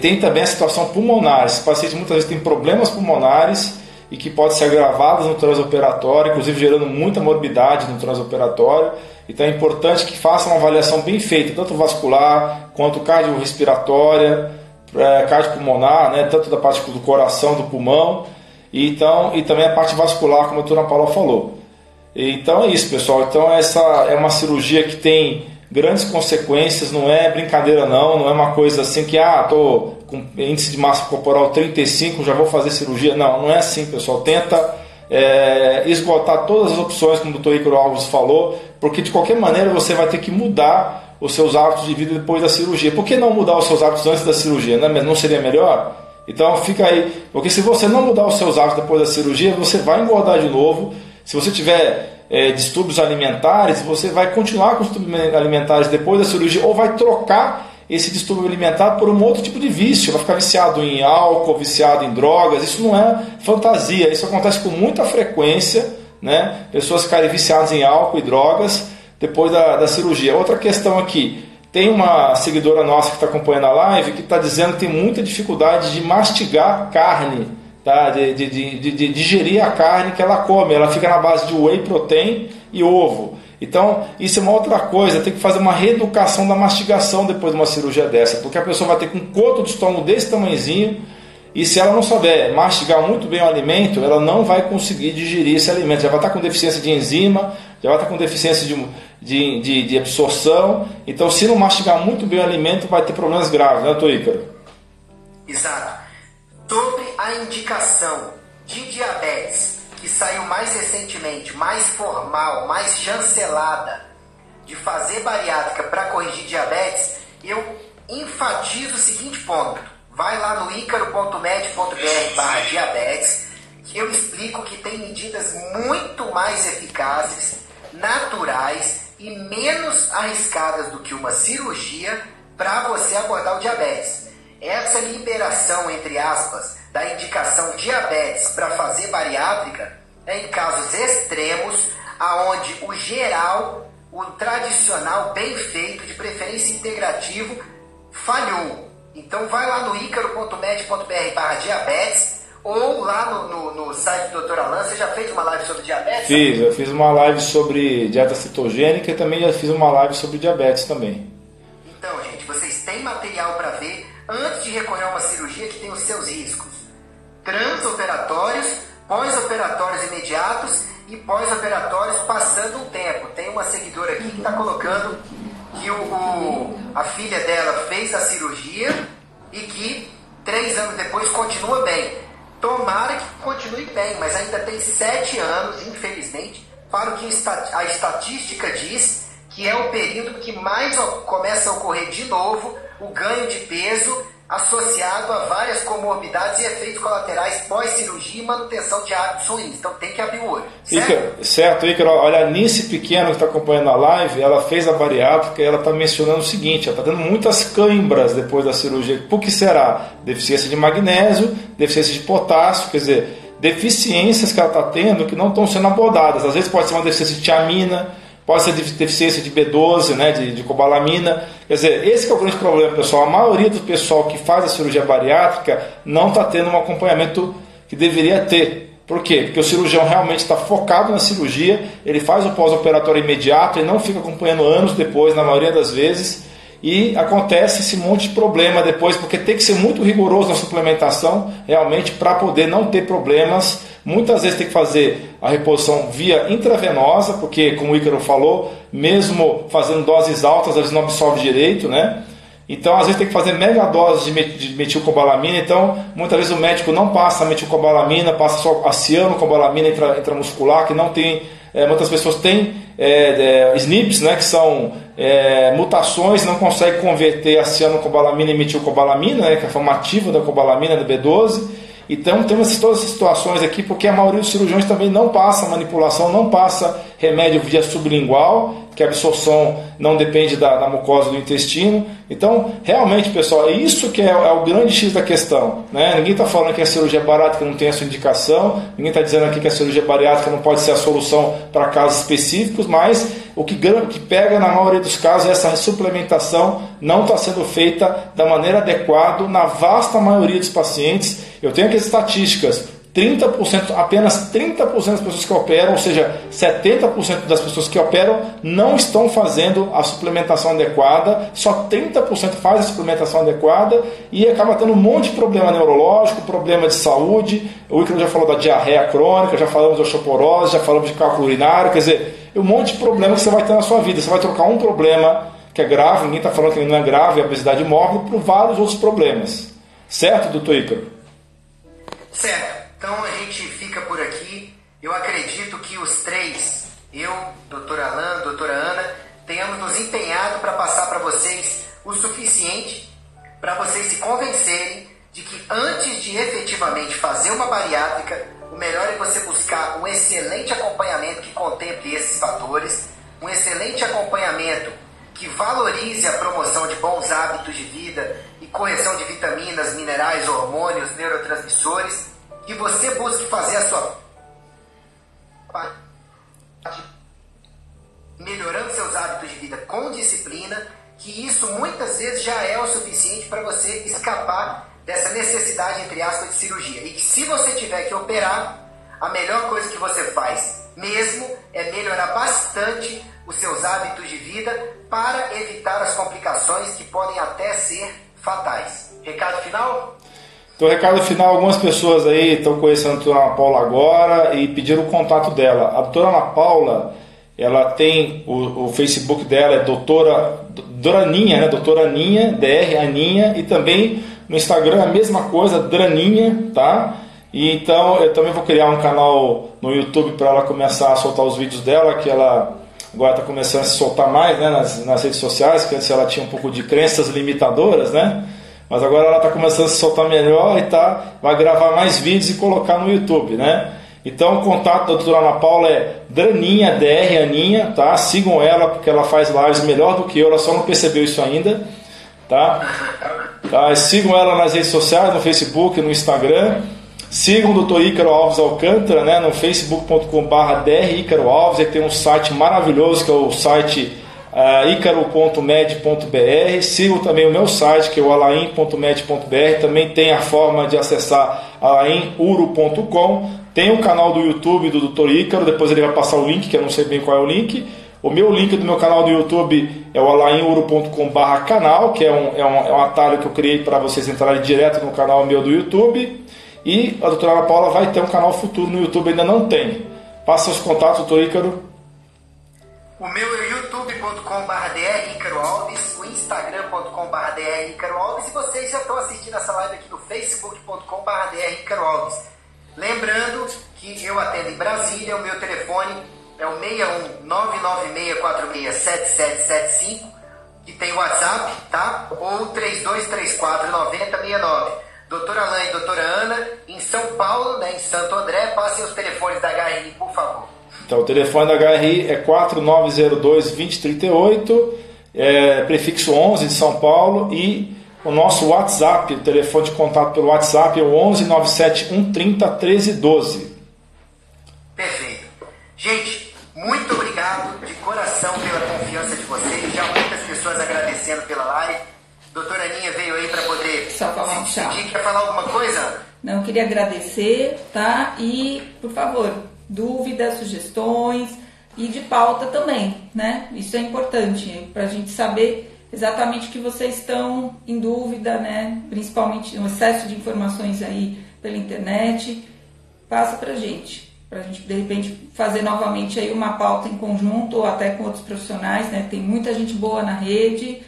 tem também a situação pulmonar. Esse paciente muitas vezes tem problemas pulmonares e que podem ser agravadas no transoperatório, inclusive gerando muita morbidade no transoperatório. Então é importante que faça uma avaliação bem feita, tanto vascular quanto cardiorrespiratória, cardiopulmonar, né, tanto da parte do coração, do pulmão, e também a parte vascular, como a doutora Paula falou. Então é isso, pessoal. Então essa é uma cirurgia que tem grandes consequências, não é brincadeira não é uma coisa assim que estou com índice de massa corporal 35, já vou fazer cirurgia. Não é assim, pessoal. Tenta esgotar todas as opções, como o Dr. Ícaro Alves falou, porque de qualquer maneira você vai ter que mudar os seus hábitos de vida depois da cirurgia. Por que não mudar os seus hábitos antes da cirurgia? Não seria melhor? Então fica aí, porque se você não mudar os seus hábitos depois da cirurgia, você vai engordar de novo. Se você tiver distúrbios alimentares, você vai continuar com os distúrbios alimentares depois da cirurgia, ou vai trocar esse distúrbio alimentar por um outro tipo de vício, vai ficar viciado em álcool, viciado em drogas. Isso não é fantasia, isso acontece com muita frequência, né? Pessoas ficarem viciadas em álcool e drogas depois da cirurgia. Outra questão aqui, tem uma seguidora nossa que está acompanhando a live que está dizendo que tem muita dificuldade de mastigar carne, tá? de digerir a carne que ela come, ela fica na base de whey protein e ovo. Então, isso é uma outra coisa, tem que fazer uma reeducação da mastigação depois de uma cirurgia dessa, porque a pessoa vai ter com um coto de estômago desse tamanhozinho, e se ela não souber mastigar muito bem o alimento, ela não vai conseguir digerir esse alimento, já vai estar com deficiência de enzima, já vai estar com deficiência de absorção. Então, se não mastigar muito bem o alimento, vai ter problemas graves, né, doutor Ícaro? Exato. Sobre a indicação de diabetes, que saiu mais recentemente, mais formal, mais chancelada, de fazer bariátrica para corrigir diabetes, eu enfatizo o seguinte ponto. Vai lá no icaro.med.br/diabetes, que eu explico que tem medidas muito mais eficazes, naturais e menos arriscadas do que uma cirurgia para você abordar o diabetes. Essa liberação, entre aspas, da indicação diabetes para fazer bariátrica é em casos extremos, aonde o geral, o tradicional bem feito, de preferência integrativo, falhou. Então vai lá no icaro.med.br/diabetes ou lá no site do Dr. Alain. Você já fez uma live sobre diabetes? Eu fiz uma live sobre dieta cetogênica e também já fiz uma live sobre diabetes também. Então, gente, vocês têm material para ver antes de recorrer a uma cirurgia que tem os seus riscos transoperatórios, pós-operatórios imediatos e pós-operatórios passando um tempo. Tem uma seguidora aqui que está colocando que a filha dela fez a cirurgia e que 3 anos depois continua bem. Tomara que continue bem, mas ainda tem 7 anos, infelizmente, para o que a estatística diz que é o período que mais começa a ocorrer de novo o ganho de peso associado a várias comorbidades e efeitos colaterais pós-cirurgia e manutenção de hábitos ruins. Então tem que abrir o olho. Certo, Ícaro. Olha, a Nice Pequeno que está acompanhando a live, ela fez a bariátrica e ela está mencionando o seguinte, ela está tendo muitas câimbras depois da cirurgia. Por que será? Deficiência de magnésio, deficiência de potássio, quer dizer, deficiências que ela está tendo que não estão sendo abordadas. Às vezes pode ser uma deficiência de tiamina, pode ser deficiência de B12, né, de cobalamina. Quer dizer, esse que é o grande problema, pessoal. A maioria do pessoal que faz a cirurgia bariátrica não está tendo um acompanhamento que deveria ter. Por quê? Porque o cirurgião realmente está focado na cirurgia, ele faz o pós-operatório imediato e não fica acompanhando anos depois, na maioria das vezes, e acontece esse monte de problema depois, porque tem que ser muito rigoroso na suplementação, realmente, para poder não ter problemas. Muitas vezes tem que fazer a reposição via intravenosa, porque, como o Ícaro falou, mesmo fazendo doses altas, às vezes não absorve direito, né? Então, às vezes tem que fazer mega doses de metilcobalamina. Então, muitas vezes o médico não passa a metilcobalamina, passa só a cianocobalamina intramuscular, que não tem... muitas pessoas têm SNPs, né, que são mutações, não conseguem converter a cianocobalamina em metilcobalamina, né, que é a forma ativa da cobalamina, da B12. Então temos todas essas situações aqui, porque a maioria dos cirurgiões também não passa manipulação, não passa remédio via sublingual, que a absorção não depende da mucosa do intestino. Então, realmente, pessoal, é isso que é o grande X da questão, né? Ninguém está falando que a cirurgia bariátrica não tem a sua indicação, ninguém está dizendo aqui que a cirurgia bariátrica não pode ser a solução para casos específicos, mas o que pega na maioria dos casos é essa suplementação não está sendo feita da maneira adequada na vasta maioria dos pacientes. Eu tenho aqui as estatísticas, 30%, apenas 30% das pessoas que operam, ou seja, 70% das pessoas que operam não estão fazendo a suplementação adequada, só 30% faz a suplementação adequada e acaba tendo um monte de problema neurológico, problema de saúde. O Ícaro já falou da diarreia crônica, já falamos de osteoporose, já falamos de cálculo urinário, quer dizer, um monte de problema que você vai ter na sua vida. Você vai trocar um problema que é grave, ninguém está falando que ele não é grave, a obesidade mórbida, por vários outros problemas. Certo, doutor Ícaro? Certo. Então a gente fica por aqui. Eu acredito que os três, eu, doutor Alain, doutora Ana, tenhamos nos empenhado para passar para vocês o suficiente para vocês se convencerem de que antes de efetivamente fazer uma bariátrica, o melhor é você buscar um excelente acompanhamento que contemple esses fatores, um excelente acompanhamento que valorize a promoção de bons hábitos de vida e correção de vitaminas, minerais, hormônios, neurotransmissores, que você busque fazer a sua parte melhorando seus hábitos de vida com disciplina, que isso muitas vezes já é o suficiente para você escapar dessa necessidade, entre aspas, de cirurgia. E que se você tiver que operar, a melhor coisa que você faz mesmo é melhorar bastante os seus hábitos de vida para evitar as complicações que podem até ser fatais. Recado final? Então, recado final, algumas pessoas aí estão conhecendo a doutora Ana Paula agora e pediram o contato dela. A doutora Ana Paula, ela tem o Facebook dela, é doutora Aninha, né? Doutora Aninha, DR Aninha, e também no Instagram a mesma coisa, Draninha, tá? E então eu também vou criar um canal no YouTube para ela começar a soltar os vídeos dela, que ela agora está começando a se soltar mais, né, nas redes sociais, que antes ela tinha um pouco de crenças limitadoras, né? Mas agora ela está começando a se soltar melhor e vai gravar mais vídeos e colocar no YouTube, né? Então o contato da doutora Ana Paula é Draninha, DR Aninha, tá? Sigam ela porque ela faz lives melhor do que eu, ela só não percebeu isso ainda, tá? Sigam ela nas redes sociais, no Facebook, no Instagram. Sigam o Dr. Ícaro Alves Alcântara, né, no facebook.com/dr Ícaro Alves. Ele tem um site maravilhoso que é o site icaro.med.br. Sigam também o meu site, que é o alain.med.br. Também tem a forma de acessar alainuro.com. Tem o canal do YouTube do Dr. Ícaro, depois ele vai passar o link, que eu não sei bem qual é o link. O meu link do meu canal do YouTube é o alainuro.com/canal, que é um atalho que eu criei para vocês entrarem direto no canal meu do YouTube. E a doutora Ana Paula vai ter um canal futuro no YouTube, ainda não tem. Passa os contatos, doutor Ícaro. O meu é youtube.com/dr Ícaro Alves, o instagram.com/dr Ícaro Alves, e vocês já estão assistindo essa live aqui no facebook.com/dr Ícaro Alves. Lembrando que eu atendo em Brasília, o meu telefone é o 61 996467775, que tem WhatsApp, tá? Ou 3234 9069. Doutora Alain e doutora Ana, em São Paulo, né, em Santo André, passem os telefones da HRI, por favor. Então, o telefone da HRI é 4902-2038, prefixo 11 de São Paulo, e o nosso WhatsApp, o telefone de contato pelo WhatsApp é o 11 97 130 1312. Perfeito. Gente, muito obrigado de coração pela confiança de vocês, já muitas pessoas agradecendo pela live. Doutora Aninha veio aí para poder só falar um tchau. Quer falar alguma coisa? Não, queria agradecer, tá? E, por favor, dúvidas, sugestões e de pauta também, né? Isso é importante para a gente saber exatamente o que vocês estão em dúvida, né? Principalmente no excesso de informações aí pela internet. Passa para a gente de repente fazer novamente aí uma pauta em conjunto ou até com outros profissionais, né? Tem muita gente boa na rede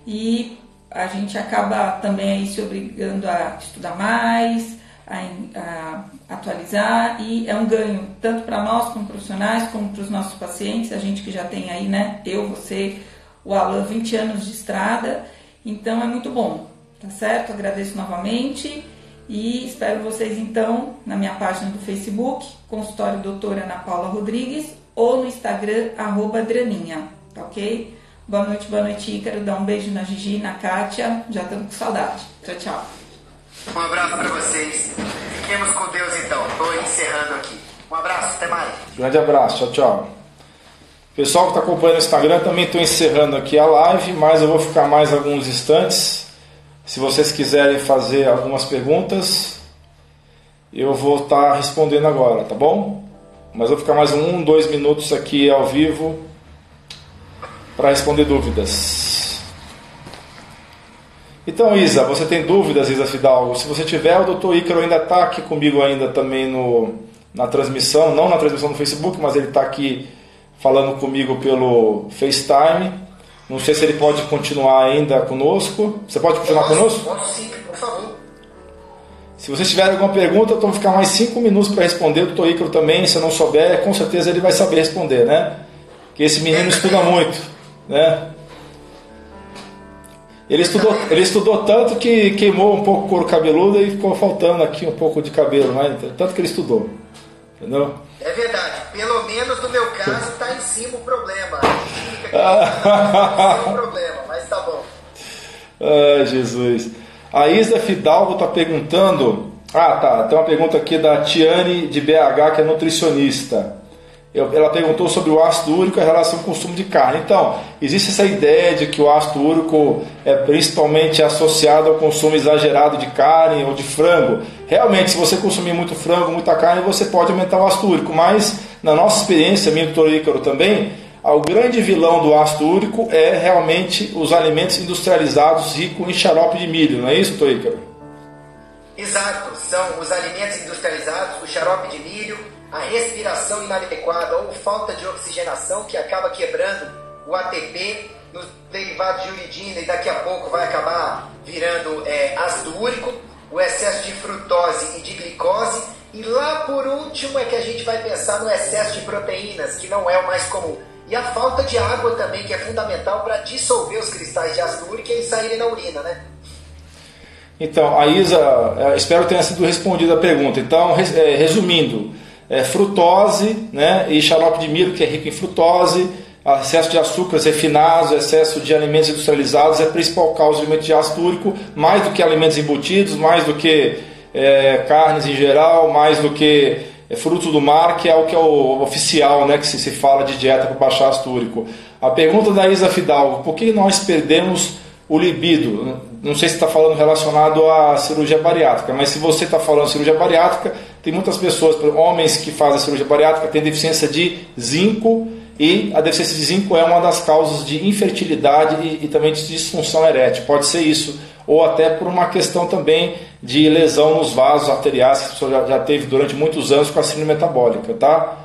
e a gente acaba também aí se obrigando a estudar mais, a atualizar, e é um ganho tanto para nós como profissionais, como para os nossos pacientes, a gente que já tem aí, né, eu, você, o Alan, 20 anos de estrada, então é muito bom, tá certo? Agradeço novamente e espero vocês então na minha página do Facebook, consultório doutora Ana Paula Rodrigues, ou no Instagram, @Draninha, tá ok? Boa noite, Ícaro, dá um beijo na Gigi, na Kátia, já estamos com saudade. Tchau, tchau. Um abraço para vocês. Fiquemos com Deus então. Estou encerrando aqui. Um abraço, até mais. Grande abraço, tchau, tchau. Pessoal que está acompanhando o Instagram, também estou encerrando aqui a live, mas eu vou ficar mais alguns instantes. Se vocês quiserem fazer algumas perguntas, eu vou estar respondendo agora, tá bom? Mas eu vou ficar mais 2 minutos aqui ao vivo para responder dúvidas. Então, Isa, você tem dúvidas, Isa Fidalgo? Se você tiver, o Dr. Ícaro ainda está aqui comigo ainda também na transmissão, não na transmissão no Facebook, mas ele está aqui falando comigo pelo FaceTime. Não sei se ele pode continuar ainda conosco. Você pode continuar conosco? Posso sim, por favor. Se vocês tiverem alguma pergunta, eu vou ficar mais 5 minutos para responder. O Dr. Ícaro também, se eu não souber, com certeza ele vai saber responder, né? Porque esse menino estuda muito, né? Ele estudou tanto que queimou um pouco o couro cabeludo e ficou faltando aqui um pouco de cabelo, né? Tanto que ele estudou, entendeu? É verdade, pelo menos no meu caso está em cima o problema. Não é um problema, mas tá bom. Ai, Jesus. A Isa Fidalgo está perguntando. Tem uma pergunta aqui da Tiane de BH, que é nutricionista. Ela perguntou sobre o ácido úrico e a relação com o consumo de carne. Então, existe essa ideia de que o ácido úrico é principalmente associado ao consumo exagerado de carne ou de frango. Realmente, se você consumir muito frango, muita carne, você pode aumentar o ácido úrico. Mas, na nossa experiência, minha e do Dr. Ícaro também, o grande vilão do ácido úrico é realmente os alimentos industrializados ricos em xarope de milho. Não é isso, Dr. Ícaro? Exato. São os alimentos industrializados, o xarope de milho, a respiração inadequada ou falta de oxigenação que acaba quebrando o ATP nos derivados de uridina e daqui a pouco vai acabar virando ácido úrico, o excesso de frutose e de glicose, e lá por último é que a gente vai pensar no excesso de proteínas, que não é o mais comum, e a falta de água também, que é fundamental para dissolver os cristais de ácido úrico e eles saírem na urina, né? Então, a Isa, espero que tenha sido respondida a pergunta. Então, resumindo, frutose, né, e xarope de milho, que é rico em frutose, excesso de açúcares refinados, excesso de alimentos industrializados é a principal causa de aumento de ácido úrico, mais do que alimentos embutidos, mais do que carnes em geral, mais do que frutos do mar, que é o oficial, né, que se fala de dieta para baixar ácido úrico. A pergunta da Isa Fidalgo: por que nós perdemos o libido? Não sei se está falando relacionado à cirurgia bariátrica, mas se você está falando de cirurgia bariátrica, tem muitas pessoas, homens que fazem cirurgia bariátrica, têm deficiência de zinco, e a deficiência de zinco é uma das causas de infertilidade e também de disfunção erétil. Pode ser isso, ou até por uma questão também de lesão nos vasos arteriais, que a pessoa já teve durante muitos anos com a síndrome metabólica, tá?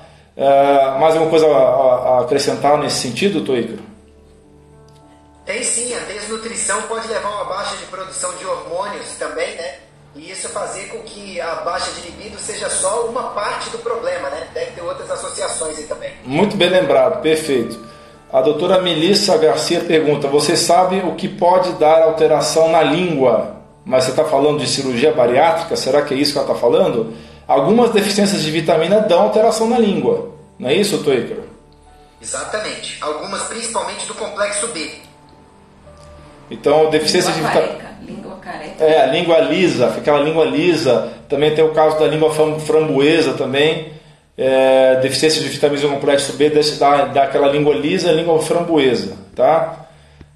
Mais alguma coisa a acrescentar nesse sentido, Dr. Ícaro? Tem sim, a desnutrição pode levar a uma baixa de produção de hormônios também, né? E isso fazer com que a baixa de libido seja só uma parte do problema, né? Deve ter outras associações aí também. Muito bem lembrado, perfeito. A doutora Melissa Garcia pergunta: você sabe o que pode dar alteração na língua? Mas você está falando de cirurgia bariátrica? Será que é isso que ela está falando? Algumas deficiências de vitamina dão alteração na língua. Não é isso, Dr. Ícaro? Exatamente. Algumas principalmente do complexo B. Então, deficiência de vitamina... Língua careca. A língua lisa, aquela língua lisa. Também tem o caso da língua framboesa também. Deficiência de vitaminas do complexo B dá aquela língua lisa e língua framboesa, tá?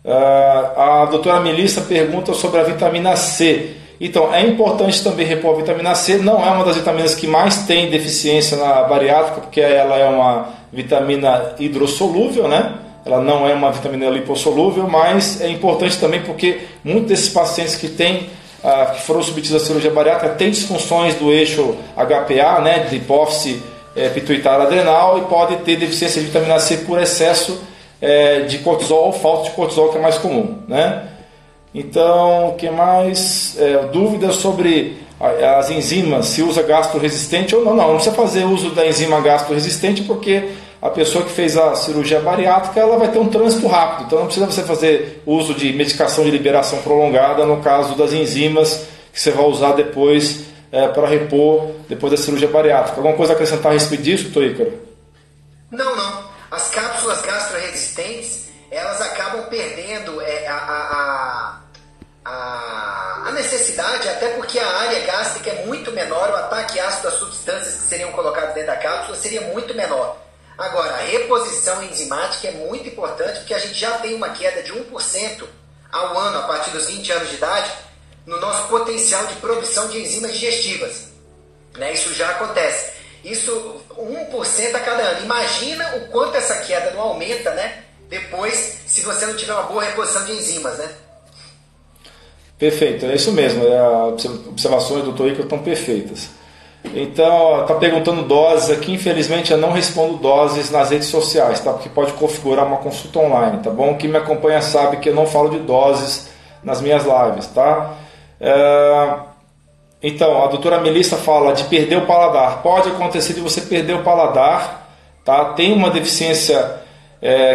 A doutora Melissa pergunta sobre a vitamina C. Então, é importante também repor a vitamina C. Não é uma das vitaminas que mais tem deficiência na bariátrica, porque ela é uma vitamina hidrossolúvel, né? Ela não é uma vitamina lipossolúvel, mas é importante também porque muitos desses pacientes que foram submetidos à cirurgia bariátrica têm disfunções do eixo HPA, né, de hipófise pituitária adrenal, e pode ter deficiência de vitamina C por excesso de cortisol ou falta de cortisol, que é mais comum, né? Então, o que mais? Dúvidas sobre as enzimas, se usa gastroresistente ou não. Não precisa fazer uso da enzima gastroresistente, porque a pessoa que fez a cirurgia bariátrica ela vai ter um trânsito rápido, então não precisa você fazer uso de medicação de liberação prolongada no caso das enzimas que você vai usar depois para repor depois da cirurgia bariátrica. Alguma coisa a acrescentar a respeito disso, Dr. Ícaro? Não. As cápsulas gastroresistentes, elas acabam perdendo a necessidade, até porque a área gástrica é muito menor, o ataque ácido às substâncias que seriam colocadas dentro da cápsula seria muito menor. Agora, a reposição enzimática é muito importante, porque a gente já tem uma queda de 1% ao ano, a partir dos 20 anos de idade, no nosso potencial de produção de enzimas digestivas. Né? Isso já acontece. Isso 1% a cada ano. Imagina o quanto essa queda não aumenta, né? Depois, se você não tiver uma boa reposição de enzimas, né? Perfeito, é isso mesmo. As observações do Dr. Ícaro estão perfeitas. Então, está perguntando doses aqui. Infelizmente, eu não respondo doses nas redes sociais, tá? Porque pode configurar uma consulta online, tá bom? Quem me acompanha sabe que eu não falo de doses nas minhas lives, tá? Então, a doutora Melissa fala de perder o paladar. Pode acontecer de você perder o paladar, tá? Tem uma deficiência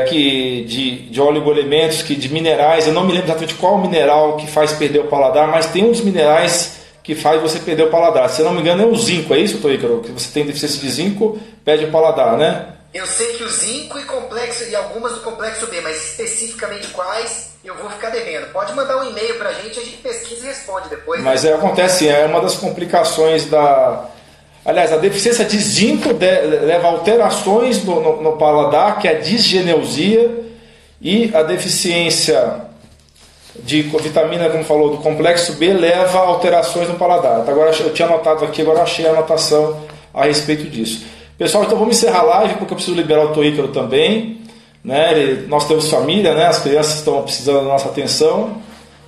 de oligoelementos, de minerais. Eu não me lembro exatamente qual mineral que faz perder o paladar, mas tem uns minerais que faz você perder o paladar. Se eu não me engano é o zinco, é isso, Dr. Ícaro? Que você tem deficiência de zinco, perde o paladar, né? Eu sei que o zinco e algumas do complexo B, mas especificamente quais, eu vou ficar devendo. Pode mandar um e-mail pra gente, a gente pesquisa e responde depois. Mas acontece, é uma das complicações da... Aliás, a deficiência de zinco leva a alterações no paladar, que é a disgeneusia, e a deficiência de vitamina, como falou, do complexo B, leva a alterações no paladar. Agora eu tinha anotado aqui, agora eu achei a anotação a respeito disso. Pessoal, então vamos encerrar a live, porque eu preciso liberar o Dr. Ícaro também, né? Nós temos família, né? As crianças estão precisando da nossa atenção,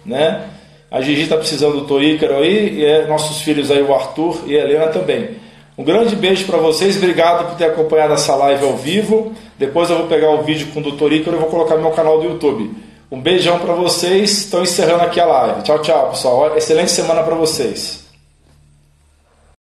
né? A Gigi está precisando do Dr. Ícaro aí, e nossos filhos aí, o Arthur e a Helena também. Um grande beijo para vocês, obrigado por ter acompanhado essa live ao vivo. Depois eu vou pegar o vídeo com o Dr. Ícaro e vou colocar no meu canal do YouTube. Um beijão para vocês, estou encerrando aqui a live. Tchau, tchau, pessoal. Excelente semana para vocês.